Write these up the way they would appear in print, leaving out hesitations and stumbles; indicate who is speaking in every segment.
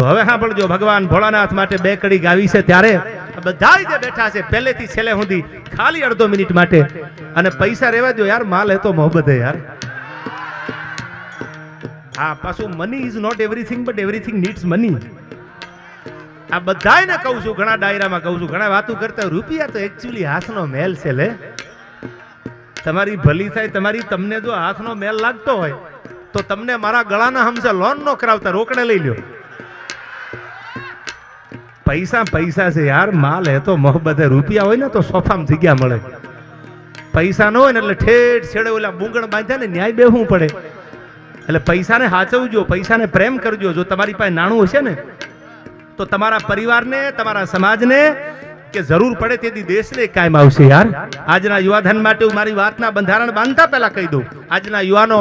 Speaker 1: હવે સાંભળજો, ભગવાન ભોળાનાથ માટે બે કડી ગાવી છે ત્યારે બધા જે બેઠા છે પહેલેથી છેલ્લે સુધી ખાલી અડધો મિનિટ માટે, અને પૈસા રહેવા દો યાર, માલ હે તો મોહબ્બત હે યાર. હા, પાછું money is not everything but everything needs money. આ બધાને કહું છું, ઘણા ડાયરામાં કહું છું, ઘણા વાતો કરતા, રૂપિયા તો એકચ્યુઅલી હાથનો મેલ છે. લે તમારી ભલી થાય તમારી, તમને જો હાથનો મેલ લાગતો હોય તો તમને મારા ગળાના હમસે લોન નો કરાવતા, રોકડે લઈ લ્યો. પૈસા પૈસા છે યાર, માલ હે તો મોહબ્બત હે. રૂપિયા હોય ને તો સોફામાં જગ્યા મળે, પૈસા ન હોય ને એટલે ઠેઠ છેડે ઓલા બુંગણ બાંધ્યા ને ન્યાય બેહવું પડે. એટલે પૈસાને હાચવજો, પૈસાને પ્રેમ કરજો. જો તમારી પાસે નાણું હશે ને તો તમારા પરિવારને, તમારા સમાજને કે જરૂર પડે તેથી દેશને કાયમ આવશે યાર. આજના યુવાધન માટે હું મારી વાતના બંધારણ બાંધતા પહેલા કહી દઉં, આજના યુવાનો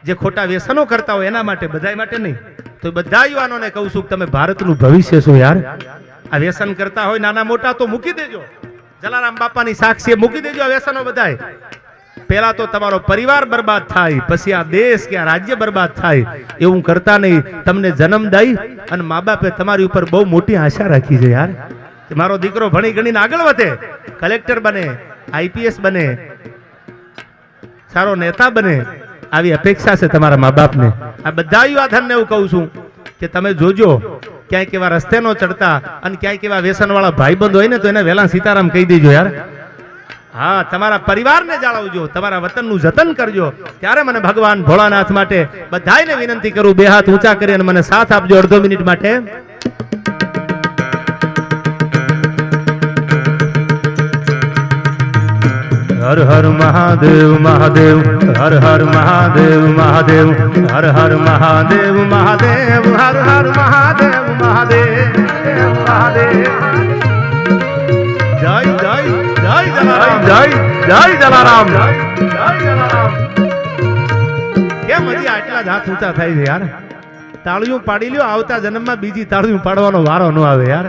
Speaker 1: જે ખોટા વ્યસનો કરતા હોય એના માટે, બધા માટે નહીં, તો બધા યુવાનોને કહું છું કે તમે ભારતનું ભવિષ્ય છો યાર. આ વ્યસન કરતા હોય નાના મોટા તો મૂકી દેજો, જલારામ બાપાની સાક્ષીએ મૂકી દેજો આ વ્યસનો બધાય. પહેલા તો તમારો પરિવાર બરબાદ થાય, પછી આ દેશ કે આ રાજ્ય બરબાદ થાય. એવું કરતા નહીં. તમને જન્મ દઈ અને મા બાપે તમારી ઉપર બહુ મોટી આશા રાખી છે યાર, કે મારો દીકરો ભણી ગણીને આગળ વધે, કલેક્ટર બને, આઈપીએસ બને, સારો નેતા બને, આવી અપેક્ષા છે તમારા મા બાપને. આ બધા યુવાધનને એવું કહું છું કે તમે જોજો ક્યાંક એવા રસ્તે નો ચડતા, અને ક્યાંક એવા વ્યસન વાળા ભાઈબંધ હોય ને તો એને વહેલા સીતારામ કહી દેજો યાર. હા, તમારા પરિવારને જાળવજો, તમારા વતનનું જતન કરજો. ત્યારે મને ભગવાન ભોળાનાથ માટે બધાને વિનંતી કરું, બે હાથ ઊંચા કરી અને મને સાથ આપજો અડધો મિનિટ માટે. હર હર મહાદેવ મહાદેવ, હર હર મહાદેવ મહાદેવ, હર હર મહાદેવ મહાદેવ, હર હર મહાદેવ મહાદેવ મહાદેવ. જય જય જય જલારામ, જય જય જલારામ, જય જલારામ. કેમ હજી આટલા જ હાથ ઊંચા થાય છે યાર? તાળીઓ પાડી લ્યો, આવતા જન્મમાં બીજી તાળીઓ પાડવાનો વારો ન આવે યાર.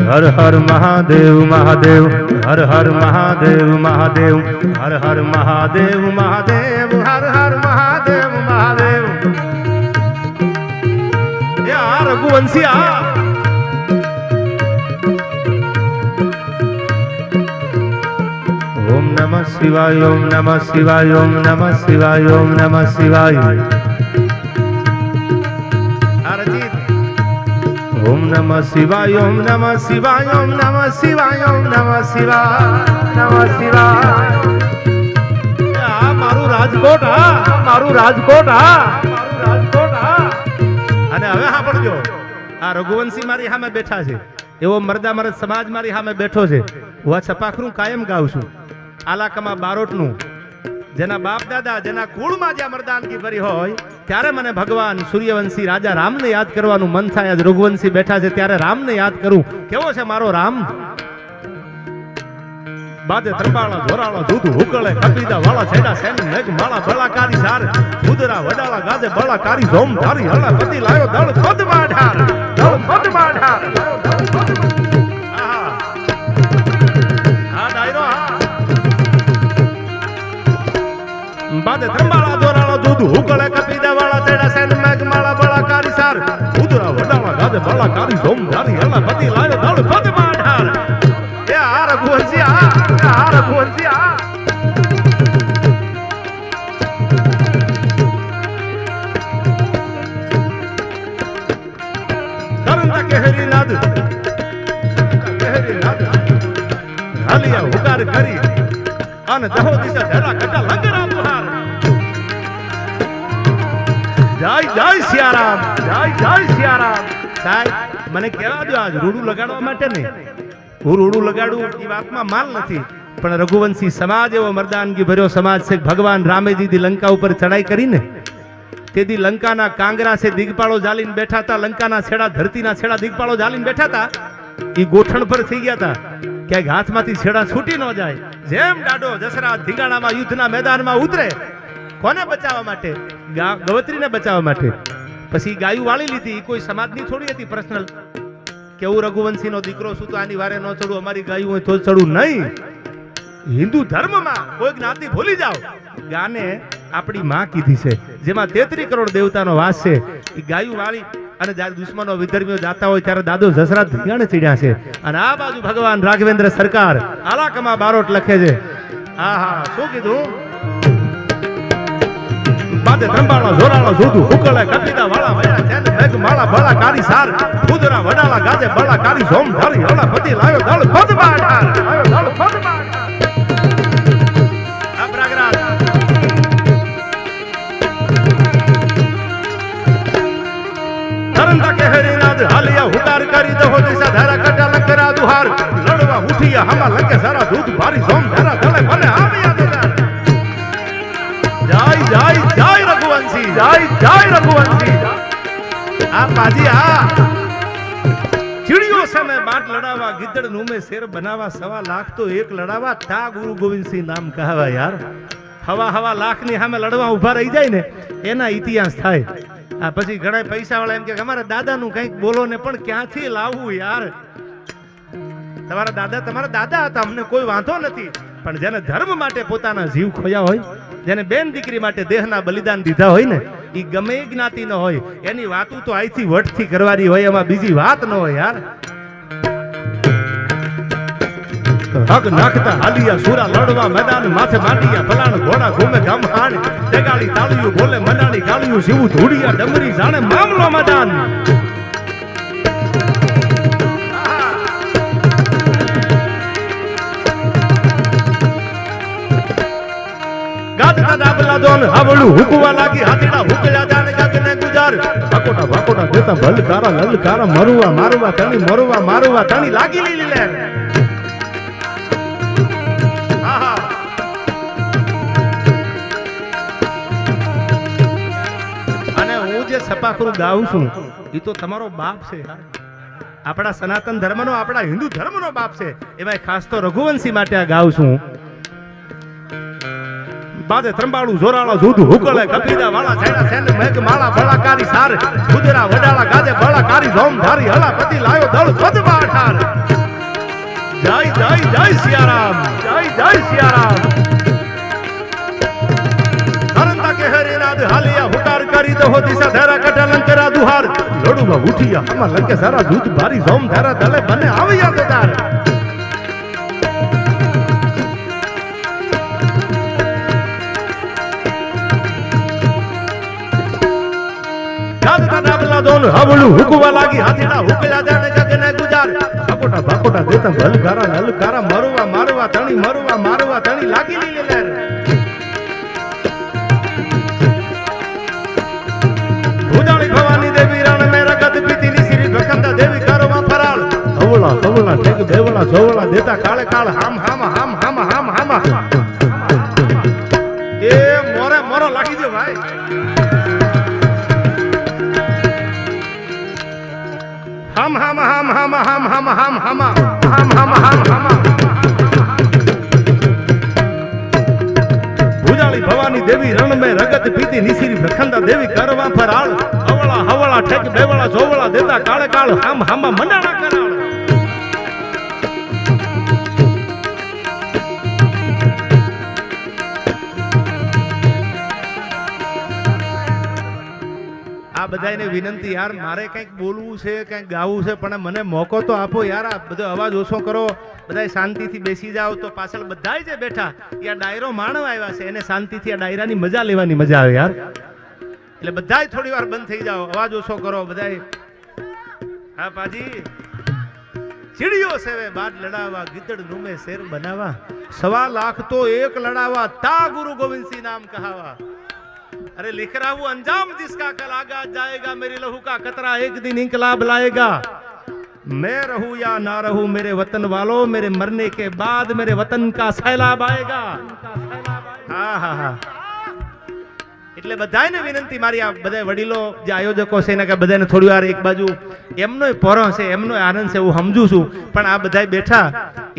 Speaker 1: હર હર મહાદેવ મહાદેવ, હર હર મહાદેવ મહાદેવ, હર હર મહાદેવ મહાદેવ, હર હર મહાદેવ મહાદેવ. એ આ રઘુવંશી આ ઓમ નમઃ શિવાય, ઓમ નમઃ શિવાય, ઓમ નમઃ શિવાય, ઓમ નમઃ શિવાય. ઓમ નમઃ શિવાય, ઓમ નમઃ શિવાય, ઓમ નમઃ શિવાય, ઓમ નમઃ શિવાય, નમઃ શિવાય. આ મારું રાજકોટ, હા મારું રાજકોટ, હા મારું રાજકોટ, હા. અને હવે સાંભળજો, આ રઘુવંશી મારી સામે બેઠા છે, એવો મરદા મરદ સમાજ મારી સામે બેઠો છે. હું આ છપાખરું કાયમ ગાઉં છું, આલાકમાં બારોટનું. જેના બાપ દાદા, જેના કુળમાં જ્યાં મરદાનગી ભરી હોય, ત્યારે મને ભગવાન સૂર્યવંશી રાજા રામને યાદ કરવાનું મન થાય. આજ રઘુવંશી બેઠા છે ત્યારે રામને યાદ કરું. કેવો છે મારો રામ? બાદે ત્રંબાળા ધોરાળા દૂધ હુકળે, કપીદા વાળા છેડા સેન મેઘ માળા બળાકારી સાર, ઉદરા વડાળા ગાજે બળાકારી ઝોમ ધારી હળા પતિ લાયો દળ પદ માઢાર, દળ પદ માઢાર. બાદે ત્રંબાળા ધોરાળા દૂધ હુકળે, કપીદા વાળા છેડા સેન મેઘ માળા બળાકારી સાર, ઉદરા વડાળા ગાજે બળાકારી ઝોમ ધારી હળા પતિ લાયો દળ પદ માઢાર. એ આ રઘુવંશી આ રઘુવંશી આ. કરંતા કેહરી નાદ, કેહરી નાદ હાલિયા હુકાર કરી અને દહો દિશા ધરા કટા લંગરા બુહાર. જય જય સિયારામ, જય જય સિયારામ. સાહેબ મને કહેવા દો, આજ રૂડું લગાડવા માટે નહીં, હું રૂડું લગાડું એ વાતમાં માલ નથી, પણ રઘુવંશી સમાજ એવો મરદાનગી ભર્યો સમાજ છે. ભગવાન રામે દીદી લંકા ઉપર ચડાઈ કરીને તેથી લંકાના કાંગરા છે દિગપાળો ઝાલીને બેઠા હતા, લંકાના છેડા, ધરતીના છેડા દિગપાળો ઝાલીને બેઠા હતા. એ ગોઠણ પર થઈ ગયા હતા, ક્યાંક હાથમાંથી છેડા છૂટી ન જાય. જેમ ડાડો જસરા ધીંગાણામાં યુદ્ધના મેદાનમાં ઉતરે, કોને બચાવવા માટે? ગવત્રીને બચાવવા માટે. પછી ગાયું વાળી લીધી. કોઈ સમાજની થોડી હતી પર્સનલ, કે હું રઘુવંશી નો દીકરો છું તો આની વારે ન ચડું, અમારી ગાયું હોય તો ચડું નહીં. હિન્દુ ધર્મમાં કોઈ જ્ઞાતિ ભૂલી જાઓ, ગાને આપણી માં કીધી છે, જેમાં 33 કરોડ દેવતાનો વાસ છે. એ ગાયું વાળી અને જ્યારે દુશ્મનો વિધર્મીઓ જાતા હોય ત્યારે દાદો જસરાજ ધીયાણે ચડ્યા છે. અને આ બાજુ ભગવાન રાઘવેન્દ્ર સરકાર આલાકમાં બારોટ લખે છે. આહા, શું કીધું? બાદે ત્રંબાળા જોરાળા જોધું હુકળે કપિતા વાળા વયા ચેન મેઘ માળા બળા કારી સાર ખુદરા વડાળા ગાજે બળા કારી સોમ ધારી હળા પતિ લાયો દળ પદમાં લાયો દળ પદમાં આ પ્રગરાજ ધરંતા કે હરિનાદ હાલિયા હુકાર કરી દો દિશા ધારા કટા લકરા દુહાર લડવા ઉઠિયા હમા લગે સારા દૂધ ભારી સોમ ધારા દળે મને આવ્યા દદાર. જય જય જય રઘુવંશી, જય જય રઘુવંશી. આ પાજી આ ચીડિયો સામે બાટ લડાવા ગીદડ નુમે શેર બનાવા 1.25 લાખ તો એક લડાવા તા ગુરુ ગોવિંદસિંહ નામ કહાવા યાર. હવા લાખ ની સામે લડવા ઉભા રહી જાય ને એના ઇતિહાસ થાય. આ પછી ઘણા પૈસા વાળા એમ કે અમારા દાદાનું કંઈક બોલો ને, પણ ક્યાંથી લાવવું યાર? તમારા દાદા હતા, અમને કોઈ વાંધો નથી, પણ જેને ધર્મ માટે પોતાના જીવ ખોયા હોય, જેને બેન દીકરી માટે દેહના બલિદાન દીધા હોય ને, એ ગમે એ જ્ઞાતિ ન હોય, એની વાતું તો અહીંથી વટથી કરવાની હોય, એમાં બીજી વાત ન હોય યાર. હક નાખતા હાલિયા સુરા લડવા મેદાન માથે માંડિયા ફલાણ ઘોડા ઘૂમે ગામ હાણ જગાડી તાળીયું બોલે મનાડી ગાળિયું શિવું ધૂડિયા ડમરી જાણે મામલો મેદાન. ગાજતા ડાબલા દોન હાવળું હુકવા લાગી હાથીડા હુકલ્યા જાણે જગને ગુજાર ભાકોટા દેતા ભલકારા લલકારા મરુવા મારવા તણી મરુવા મારવા તણી લાગી લીલી લે. અને હું જે સપાખરું ગાઉં છું એ તો તમારો બાપ છે, આપણા સનાતન ધર્મનો, આપણા હિન્દુ ધર્મનો બાપ છે. એમાં ખાસ તો રઘુવંશી માટે આ ગાઉં છું. બાદે ત્રંબાળું જોરાળા જોધું હુકળે કપિતા વાળા છેડા સેન મેઘ માળા બળા કારી સાર ખુદરા વડાળા ગાજે બળા કારી સોમ ધારી હળા પતિ લાયો દળ પદમાં અઠાર. જય જય જય સિયારામ, જય જય સિયારામ. ધરંતા કે હરિનાદ હાલિયા હુકાર કરી દો દિશા ધારા કટા લંકરા દુહાર લડુમાં ઉઠિયા હમા લંકે સારા દૂધ ભારી સોમ ધારા દલે બને આવ્યા દદાર. હવળું હુકવા લાગી હાથીડા હુકલ્યા જાણે જગને ગુજાર ભાકોટા દેતા ભલકારા લલકારા મરવા મારવા તણી મરવા મારવા તણી લાગી લીલી લેર. ભુજાળી ભવાની દેવી રણ મે રગત પીતીની શ્રી ભખંડા દેવી કરવા ફરાળ હવળા હવળા ઠેક બેવળા જોવળા દેતા કાળે કાળ હામ હામ હામ હામ હામ હામ. એ મોરે મોરો લાગી દે ભાઈ. હમ હમ હમ હમ હમ હમ હમ હમ હમ હમ હમ હમ. ભુજાળી ભવાની દેવી રણ મે રગત પીતી નિશિરી ભખંડા દેવી કરવા ફરાળ હવળા હવળા ઠેક બેવળા જોવળા દેતા કાળે કાળ હમ હમ મંડાણા કરાળ. આ બધાને વિનંતી યાર, મારે કંઈક બોલવું છે, કંઈક ગાવું છે, પણ મને મોકો તો આપો યાર. આ બધો અવાજ ઓછો કરો, બધા શાંતિથી બેસી જાઓ. તો પાછળ બધા જે બેઠા એ આ ડાયરો માણવા આવ્યા છે, એને શાંતિથી આ ડાયરાની મજા લેવાની મજા આવે યાર. એટલે બધા થોડી વાર બંધ થઈ જાઓ, અવાજ ઓછો કરો બધા. હા પાજી, ચીડિયો સેવે બાદ લડાવા ગીદડ નુમે શેર બનાવા 1.25 લાખ તો એક લડાવા તા ગુરુ ગોવિંદસિંહ નામ કહાવા. अरे लिख रहा हूं अंजाम जिसका कल आगा जाएगा मेरी लहू का कतरा एक दिन इंकलाब लाएगा. मैं रहूं या ना रहूं मेरे वतन वालों, मेरे मरने के बाद मेरे वतन का सैलाब आएगा. હા હા હા. એટલે બધાને વિનંતી મારી, આ બધા વડીલો જે આયોજકો છે એને કે બધાને થોડી વાર એક બાજુ એમનો પોરો છે, એમનો આનંદ છે, હું સમજુ છું, પણ આ બધા બેઠા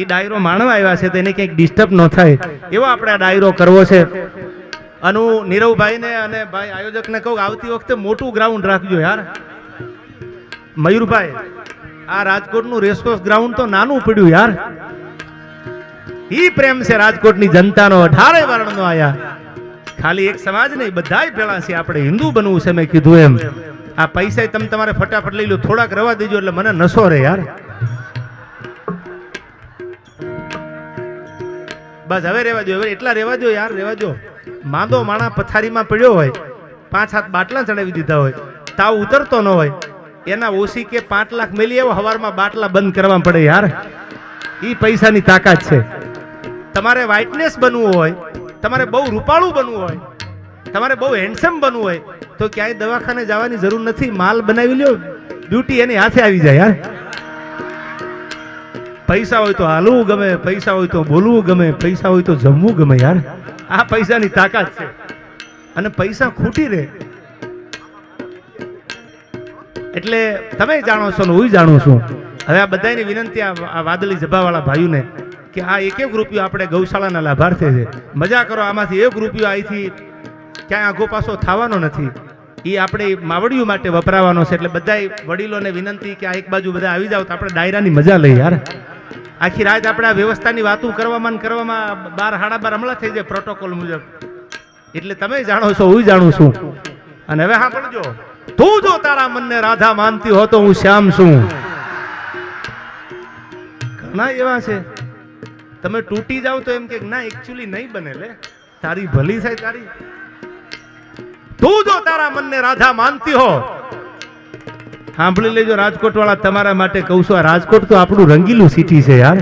Speaker 1: એ ડાયરો માણવા આવ્યા છે, તો એને કંઈક ડિસ્ટર્બ ન થાય એવો આપણે આ ડાયરો કરવો છે. અને હું નીરવભાઈ ને અને ભાઈ આયોજક ને કહું, આવતી વખતે મોટું ગ્રાઉન્ડ રાખજો યાર. મયુરભાઈ, આ રાજકોટનું રેસકોર્સ ગ્રાઉન્ડ તો નાનું પડ્યું યાર. ઈ પ્રેમ છે રાજકોટની જનતાનો, 18 વર્ણનો આયા. ખાલી એક સમાજ નહીં, બધાય ભેળા છે. આપણે હિન્દુ બનવું છે. મેં કીધું એમ આ પૈસા તમે તમારે ફટાફટ લઈ લો, થોડાક રવા દેજો એટલે મને નશો રે યાર. બસ હવે રેવા દો, હવે એટલા રેવા દો યાર, રેવા દો. માંદો માણા પથારીમાં પડ્યો હોય, 5-7 બાટલા ચડાવી દીધા હોય, તાવ ઉતરતો ન હોય, એના ઓછી કે 5 લાખ મેલી એવો હવારમાં બાટલા બંધ કરવા પડે યાર. ઈ પૈસાની તાકાત છે. તમારે વ્હાઇટનેસ બનવું હોય, તમારે બહુ રૂપાળું બનવું હોય, તમારે બહુ હેન્ડસમ બનવું હોય તો ક્યાંય દવાખાને જવાની જરૂર નથી. માલ બનાવી લ્યો, બ્યુટી એની હાથે આવી જાય યાર. પૈસા હોય તો હાલવું ગમે, પૈસા હોય તો બોલવું ગમે, પૈસા હોય તો જમવું ગમે યાર. આ પૈસાની તાકાત છે. અને પૈસા ખૂટી રહે એટલે તમે જાણો છો ને હું જાણું છું. હવે આ બધાની વિનંતી, આ વાદળી જભાવાળા ભાઈઓને કે આ એક રૂપિયો આપણે ગૌશાળાના લાભાર્થી છે. મજા કરો, આમાંથી 1 રૂપિયો અહીંથી ક્યાંય આગો પાછો થવાનો નથી. એ આપણે માવડીઓ માટે વપરાવાનો છે. એટલે બધા વડીલોને વિનંતી કે આ એક બાજુ બધા આવી જાવ તો આપણે ડાયરાની મજા લઈએ યાર. આખી રાત આપણે આ વ્યવસ્થાની વાતો કરવામાં 12-12 હમણાં થઈ જાય પ્રોટોકોલ મુજબ. એટલે તમે જાણો છો, હું જાણું છું. અને હવે હા પડજો, તું જો તારા મનને રાધા માનતી હો તો હું શ્યામ છું. ઘણા એવા છે તમે તૂટી જાવ તો એમ કે ના એકચ્યુઅલી નહીં બને, લે તારી ભલી થાય તારી. તું જો તારા મનને રાધા માનતી હો, સાંભળી લેજો રાજકોટ વાળા, તમારા માટે કહું છું. આ રાજકોટ તો આપણું રંગીલું સિટી છે યાર.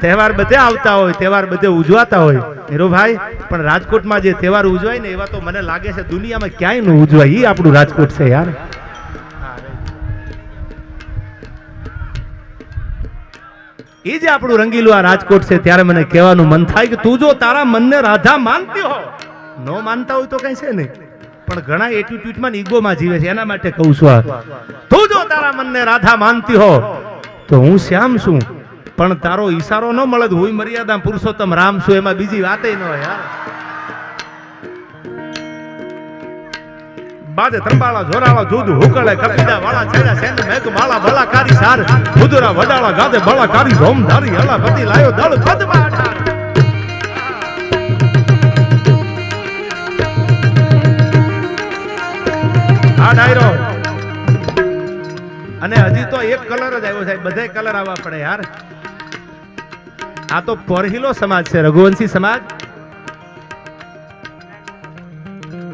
Speaker 1: તહેવાર બધે આવતા હોય, તહેવાર બધે ઉજવાતા હોય હીરોભાઈ, પણ રાજકોટમાં જે તહેવાર ઉજવાય ને એવા તો મને લાગે છે દુનિયામાં ક્યાંય ન ઉજવાય. એ આપણું રાજકોટ છે યાર. એ જે આપણું રંગીલું આ રાજકોટ છે. ત્યારે મને કહેવાનું મન થાય કે તું જો તારા મનને રાધા માનતી હો, નો માનતા હોય તો કઈ છે નહીં, પણ ઘણા એટીટ્યુડમાં ઈગોમાં જીવે છે. એના માટે કહું છું, તું જો તારા મનને રાધા માનતી હો તો હું શ્યામ છું. પણ તારો ઈશારો ન મળે, હું મર્યાદા પુરુષોત્તમ રામ છું, એમાં બીજી વાત ન હોય યાર. બાદે ત્રંબાળા જોરાળા જુદ હુકળે કપિડા વાળા છેડા સેન મેઘ માળા ભલાકારી સાર ઉદરા વડાળા ગાદે ભલાકારી રોમધારી હલાપતિ લાયો દળ પદમાં આ ડાયરો. અને હજી તો એક કલર જ આવ્યો સાહેબ, બધા કલર આવવા પડે યાર. આ તો પરહિલો સમાજ છે, રઘુવંશી સમાજ.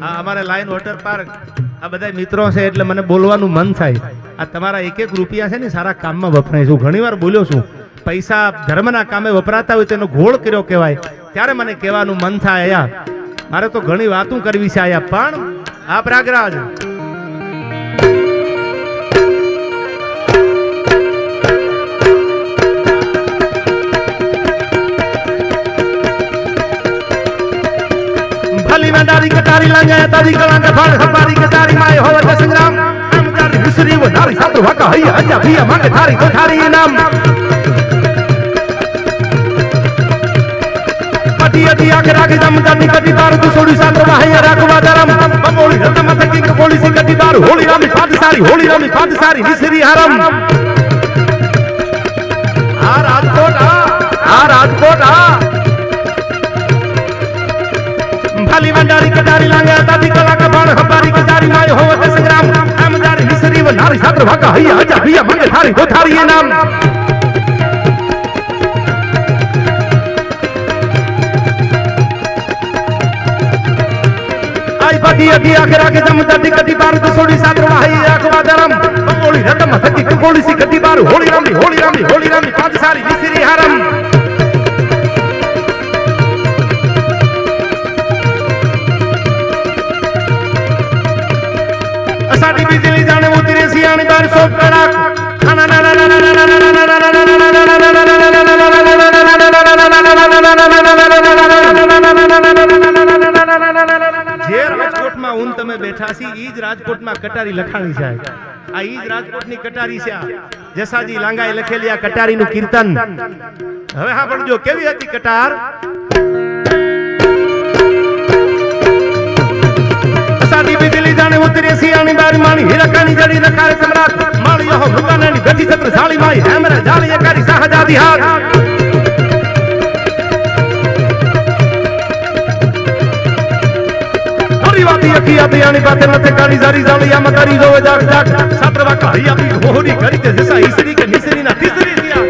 Speaker 1: આ અમારે લાઈન વોટર પાર્ક આ બધા મિત્રો છે એટલે મને બોલવાનું મન થાય. આ તમારા 1 રૂપિયા છે ને સારા કામમાં વપરાય છું. ઘણી વાર બોલ્યો છું, પૈસા ધર્મના કામે વપરાતા હોય તેનો ઘોળ કર્યો કહેવાય. ત્યારે મને કહેવાનું મન થાય આયા. મારે તો ઘણી વાતો કરવી છે આયા, પણ આ પ્રયાગરાજ डारी कटारी लांगा तारी कलांगा फाड़ हमारी कटारी माय होवे के संग्राम हम जारी विसरी वो नारी सातो वाका हई अजा भैया मांगे थारी तो थारी इनाम पटी अटी आके रागे दम दानी कटी बार तू सोड़ी सातो वाहे राखवा दरम बमोली रत मत की कोली सी कटी बार होली रामी पाद सारी विसरी हरम आ राजकोट आ खाली वंडारी कटारी लांगे ताती कला का बाण हमारी कटारी माय होवे के संग्राम हम जारी विसरी वो नारी सातो वाका हई अजा भैया मांगे थारी तो थारी इनाम आई पटी अटी आके रागे दम दादी कटी बार तो सोड़ी सातो वाहे राखवा दरम बमोली रत मत की कोली सी कटी बार होली रामी पाद सारी विसरी हरम साडी बिजली जाने उतरे सियानी बार सोप कड़ा खाना ना ना ना ना ना ना ना જે રાજકોટમાં ઊન તમે બેઠા છી ઈ જ રાજકોટમાં કટારી લખાણી છે. આ ઈ જ રાજકોટની કટારી છે. જસાજી લાંગાએ લખેલી આ કટારીનું કીર્તન. હવે હા પડજો કેવી હતી કટાર. साडी बिजली जाने उतरे सियानी बारी मानी हिरकानी जड़ी रखारे सम्राट माली हो भुकानानी गति छत्र साली माई हैमरा जाली एकारी शाहजादी हाथ વાકી અકી આતી આની બાતે નથે કાણી જારી જાળી આમ કરી જો જાગ જાગ સાત્ર વાકા હઈ આપી હોરી કરી તે જસા ઈસરી કે નિસરી ના તીસરી દિયા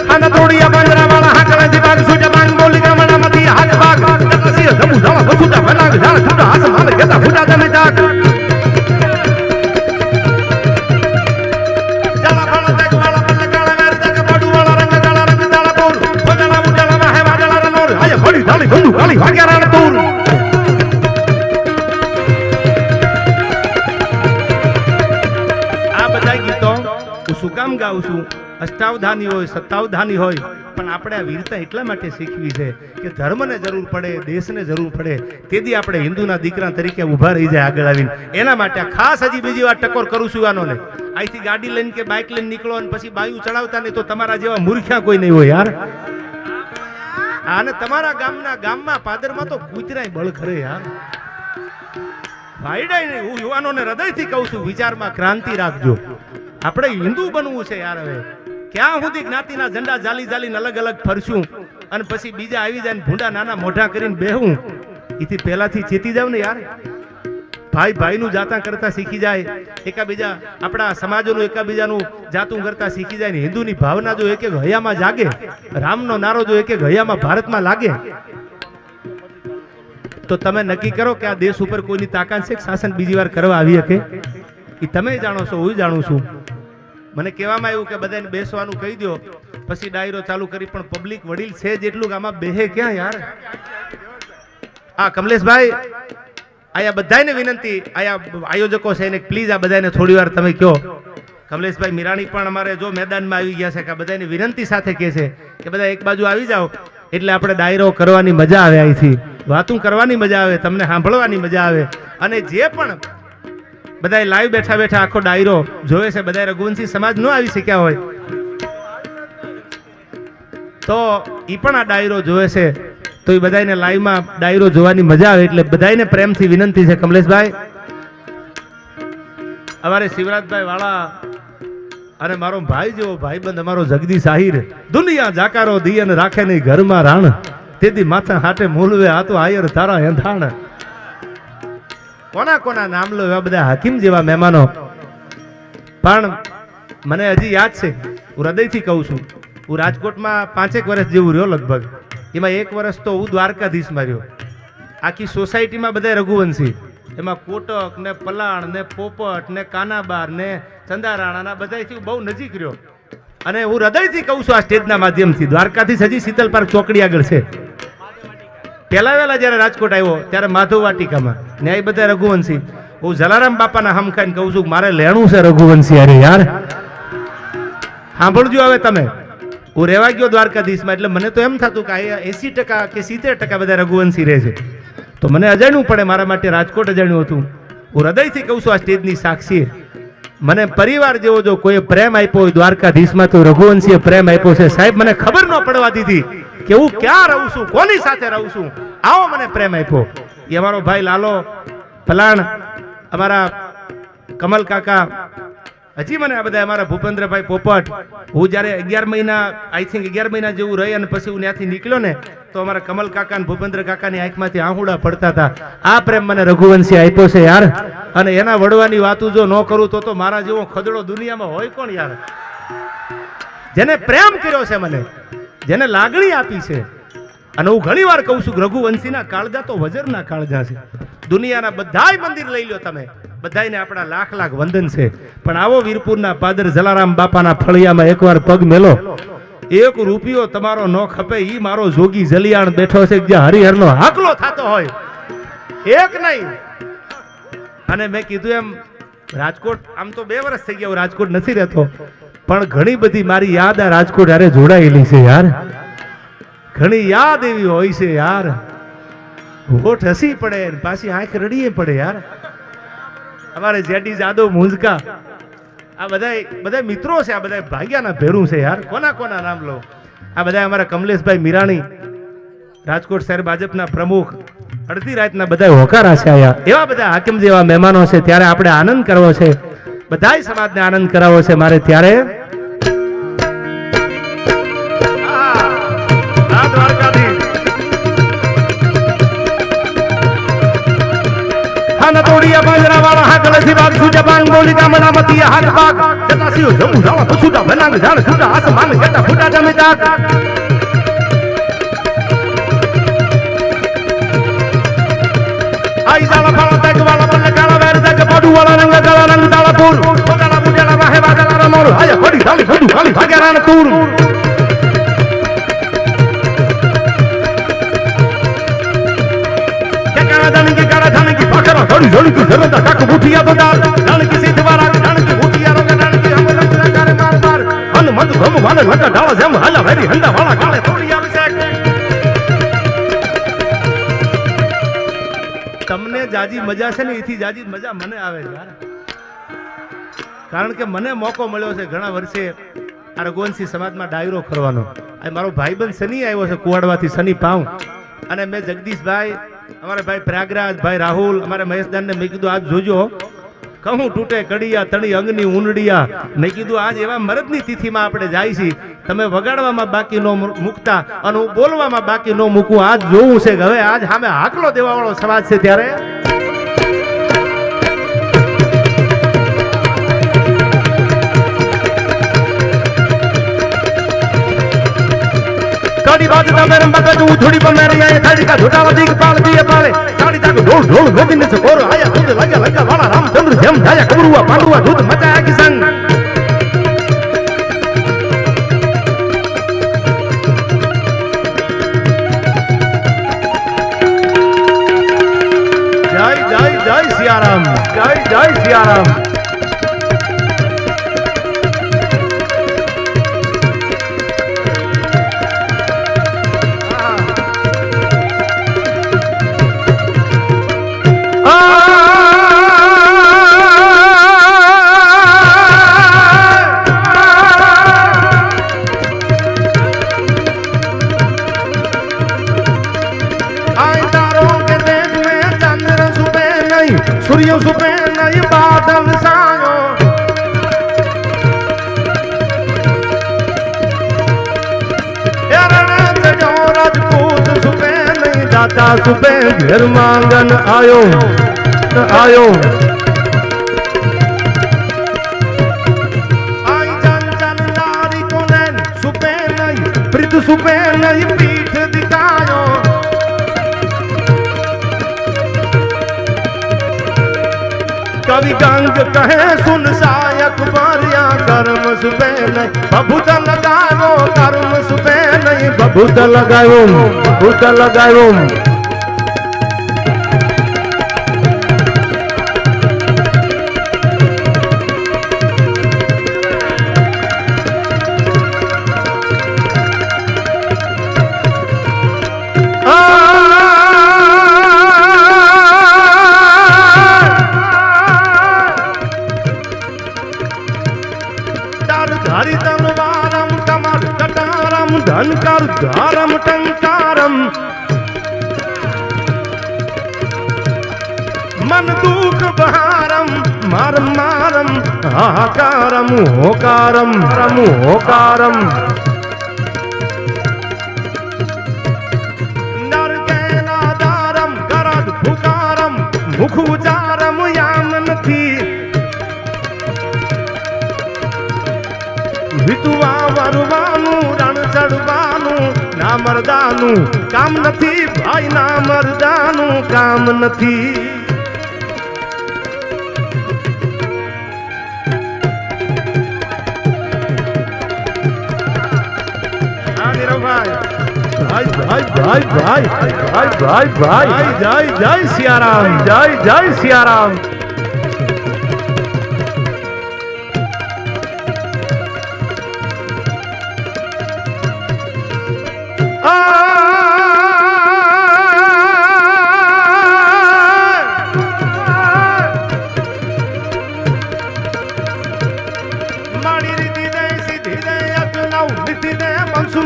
Speaker 1: આના તોડિયા બાંદરા વાળા હાકળા જીવાગ સુજા બાંગ બોલી ગામડા મતી હાક બાગ નકસી જમુ જાળા બસુડા બનાગ જાળ ખુડા હાસ માને કેતા ફુડા દમે જાગ ધાલી બંદૂક ગાલી વાગ્યા તૂર આ બધા ગીતો હું શું કામ ગાઉં છું અષ્ટાવધાની હોય સત્તાવધાની હોય પણ આપણે આ વીરતા એટલા માટે શીખવી છે કે ધર્મને જરૂર પડે દેશને જરૂર પડે તેથી આપણે હિન્દુના દીકરા તરીકે ઊભા રહી જાય આગળ આવીને એના માટે ખાસ હજી બીજી વાર ટકોર કરું છું આનોને અહીંથી ગાડી લઈને કે બાઇક લઈને નીકળો અને પછી બાયું ચડાવતા નહીં તો તમારા જેવા મૂર્ખ્યા કોઈ નહીં હોય યાર અને તમારા ગામમાં પાદરમાં તો કૂતરાય બળ ખરે યાર ભાઈડાય નહીં હું યુવાનોને હૃદયથી કહું છું વિચારમાં ક્રાંતિ રાખજો આપણે હિન્દુ બનવું છે યાર હવે ક્યાં સુધી જ્ઞાતિના ઝંડા જાલી જાલીને અલગ અલગ ફરશું અને પછી બીજા આવી જાય ને ભૂંડા નાના મોઢા કરીને બેહું એથી પહેલાથી ચેતી જાવ ને યાર ભાઈ ભાઈનું જાતા કરતા શીખી જાય એકાબીજા આપણા સમાજોનું એકાબીજાનું જાતું કરતા શીખી જાય ને હિન્દુની ભાવના જો એક એક હૈયામાં જાગે રામનો નારો જો એક એક હૈયામાં ભારતમાં લાગે તો તમે નક્કી કરો કે આ દેશ ઉપર કોઈની તાકાત છે શાસન બીજી વાર કરવા આવી શકે એ તમે જાણો છો હું જાણું છું મને કહેવામાં આવ્યું કે બધાને બેસવાનું કહી દો પછી ડાયરો ચાલુ કરી પણ પબ્લિક વડીલ છે જેટલું આમાં બેહે ક્યાં યાર આ કમલેશભાઈ આયા બધાને વિનંતી આયા આયોજકો છે એને પ્લીઝ આ બધાને થોડી વાર તમે કહો કમલેશભાઈ મીરાણી પણ અમારે જો મેદાનમાં આવી ગયા છે કે બધાની વિનંતી સાથે કહે છે કે બધા એક બાજુ આવી જાઓ એટલે આપણે ડાયરો કરવાની મજા આવે અહીંથી વાતું કરવાની મજા આવે તમને સાંભળવાની મજા આવે અને જે પણ બધા લાઈવ બેઠા બેઠા આખો ડાયરો જોવે છે બધા રઘુવંશી સમાજ ન આવી શક્યા હોય તો ઈ પણ આ ડાયરો જોવે છે તો એ બધાને લાઈવમાં ડાયરો જોવાની મજા આવે એટલે બધાને પ્રેમથી વિનંતી છે કમલેશભાઈ અમારે શિવરાજભાઈ વાળા અને મારો ભાઈ જેવો ભાઈબંધ અમારો જગદીશ આહિર દુનિયા જાકારો દિયન રાખે નહીં ઘરમાં રાણ તેથી માથા હાટે મૂલવે આ તો આયર તારા એંધાણ કોના કોના નામ લો એવા બધા હાકીમ જેવા મહેમાનો પણ મને હજી યાદ છે હું હૃદયથી કહું છું હું રાજકોટમાં 5 વર્ષ જેવું રહ્યો લગભગ એમાં 1 વર્ષ તો હું દ્વારકાધીશ માર્યો આખી સોસાયટીમાં બધા રઘુવંશી એમાં કોટક ને પલાણ ને પોપટ ને કાનાબાર ને ચંદારાણા બધાથી બહુ નજીક રહ્યો અને હું હૃદયથી કહું છું આ સ્ટેજના માધ્યમથી દ્વારકાથી હજી શીતલ પાર્ક ચોકડી આગળ છે પહેલા વહેલા જયારે રાજકોટ આવ્યો ત્યારે માધવ વાટિકામાં ન્યાય બધા રઘુવંશી હું જલારામ બાપાના હમખાઈને કહું છું મારે લેણું છે રઘુવંશી અરે યાર સાંભળજો હવે તમે હું રહેવા ગયો દ્વારકાધીશમાં એટલે મને તો એમ થતું કે 80% કે 70% બધા રઘુવંશી રહે છે તો મને અજાણ્યું પડે મારા માટે રાજકોટ અજાણ્યું હતું હું હૃદયથી કહું છું આ સ્ટેજની સાક્ષી મને પરિવાર જેવો જો કોઈ પ્રેમ આપ્યો હોય દ્વારકાધીશમાં તો રઘુવંશીએ પ્રેમ આપ્યો છે સાહેબ મને ખબર ન પડવા દીધી કે હું ક્યાં રહું છું કોની સાથે રહું છું આવો મને પ્રેમ આપ્યો એ અમારો ભાઈ લાલો પલાણ અમારા કમલ કાકા હજી મને આ બધા અમારા ભૂપેન્દ્રભાઈ પોપટ હું જ્યારે 11 મહિના આઈ થિંક 11 મહિના જેવું રહી અને પછી હું ત્યાંથી નીકળ્યો ને તો અમારા કમલ કાકા અને ભૂપેન્દ્ર કાકાની આંખમાંથી આહુડા પડતા હતા આ પ્રેમ મને રઘુવંશી આપ્યો છે યાર અને એના વડવાની વાતો જો ન કરું તો મારા જેવો ખદડો દુનિયામાં હોય કોણ યાર જેને પ્રેમ કર્યો છે મને જેને લાગણી આપી છે અને હું ઘણી વાર કહું છું રઘુવંશીના કાળજા તો વજરના કાળજા છે દુનિયાના બધાય મંદિર લઈ લો તમે બધાને આપણા લાખ લાખ વંદન છે પણ આવો વીરપુરના પાદર જલારામ બાપાના ફળિયામાં એકવાર પગ મેલો 1 રૂપિયો તમારો ન ખપે ઈ મારો જોગી જલિયાણ બેઠો છે જ્યાં હરિહરનો હાકલો થતો હોય એક નહીં અને મેં કીધું એમ રાજકોટ આમ તો 2 વર્ષ થઈ ગયા રાજકોટ નથી રહેતો પણ ઘણી બધી મારી યાદ આ રાજકોટ હારે જોડાયેલી છે યાર ઘણી યાદ એવી હોય છે યાર હોઠ હસી પડે પાછી આંખ રડીએ પડે યાર અમારે જેડી જાદવ મુંજકા આ બધા મિત્રો છે આ બધા ભાગ્યાના ભેરું છે યાર કોના કોના નામ લો આ બધા અમારા કમલેશભાઈ મીરાણી રાજકોટ શહેર ભાજપના પ્રમુખ અડધી રાતના બધા હોકારા છે આયા એવા બધા હાકીમ જેવા મહેમાનો છે ત્યારે આપણે આનંદ કરવો છે બધાય સમાજને આનંદ કરાવવો છે મારે ત્યારે आना तोड़िया बाजरा वाला हाथ लसी बाग सूजा बांग बोली का मनामती हाथ बाग जता सियो जमू जाला पछूटा बनांग जान छूटा आसमान गेटा फूटा जमे दाग आई जाला फाला तक वाला बल्ले काला वेर तक पाडू वाला रंग ताला पूर बगाला बुडेला वाहे बागला रमोर आया बड़ी डाली बडू खाली भागेरान तूर धनी की जरूरत काक बुठिया तो डाल डाल की सीध वाला डाल की बुठिया रोग डाल की हम रंग करे मार मार हन मत घम वाले लगा डाल जम हला वेरी हंडा वाला काले तोड़िया अभिषेक તમને જાજી મજા છે ને એથી જાજી મજા મને આવે યાર કારણ કે મને મોકો મળ્યો છે ઘણા વર્ષે આ રઘુવંશી સમાજમાં ડાયરો કરવાનો આ મારો ભાઈબંધ સની આવ્યો છે કુવાડવાથી સની પાઉં અને મેં જગદીશભાઈ हमारे भाई प्रयागराज भाई राहुल हमारे महेशदान ने मैं कीधु आज जोजो कहूं टूटे कड़िया तणी अंगनी ऊंडड़िया मैं कीधु आज एवा मरदनी तिथि में आपणे जाई छी तमे वगाड़वामां बाकी नो मुकता अने हूँ बोलवामां बाकी नो मूकूं आज जोवुं छे के हवे आज सामे हाकलो देवावाळो समाज छे त्यारे कड़ी बात ना मेरे मगज तू थोड़ी पर मेरे आए थाड़ी का झूठा दिख पाल दिए पाले साड़ी तक ढोल ढोल गोविंद से और आया दूध लगा लगा वाला रामचंद्र जम जाया कबरुआ पांडुआ दूध मचाया की संग जय जय जय सियाराम जय जय सियाराम सूर्य सुबह नहीं बादल सायो राजपूत सुबह नहीं दाता सुबह घर मांगन आयो आयो आई जन जन नारी को नैन सुबह नहीं प्रीत सुबह नहीं पीठ दिखायो कवि गंग कहे सुन सायक बारिया कर्म सुबह नहीं बबूत लगायो कर्म सुबह नहीं बबूत लगायो बबूत लगायो धारी तलवारम कमर कटारम धनकर धारम टंकारम मन दुख बहारम मारम मारम हाहाकारम होकारम रम होकारम नर केनादारम गरद फुकारम मुख उचारम यामन थी वितुआ वरवानु रण चढ़वानु ना मर्दानु काम नथी भाई ना मर्दानु काम नथी भाई भाई भाई भाई भाई भाई भाई जय जय सियाराम जय जय सियाराम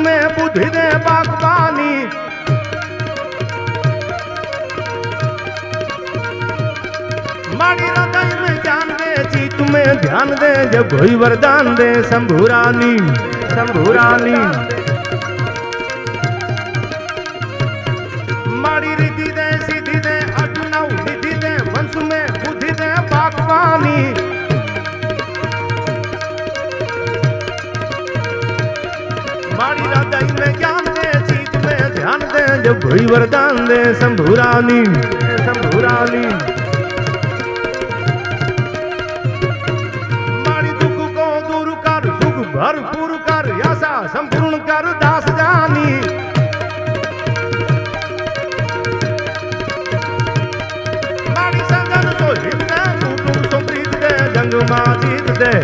Speaker 1: में बुद्धि दे बागबानी मानी हृदय में ज्ञान दे चित में ध्यान दे जब कोई वरदान दे शंभुरानी शंभुरानी मारी रिद्धि दे सिद्धि दे अग्नौ निधि दे वंश में माड़ी राधाई में ज्ञान दे, चीत में ध्यान दे, जब भई वरदान दे शंभुरानी शंभुरानी। माड़ी दुख को दूर कर, सुख भरपूर कर, आशा संपूर्ण कर दास जानी। माड़ी सजन सो हित दे, कुटुंब सो प्रीत दे, जंग मां जीत दे,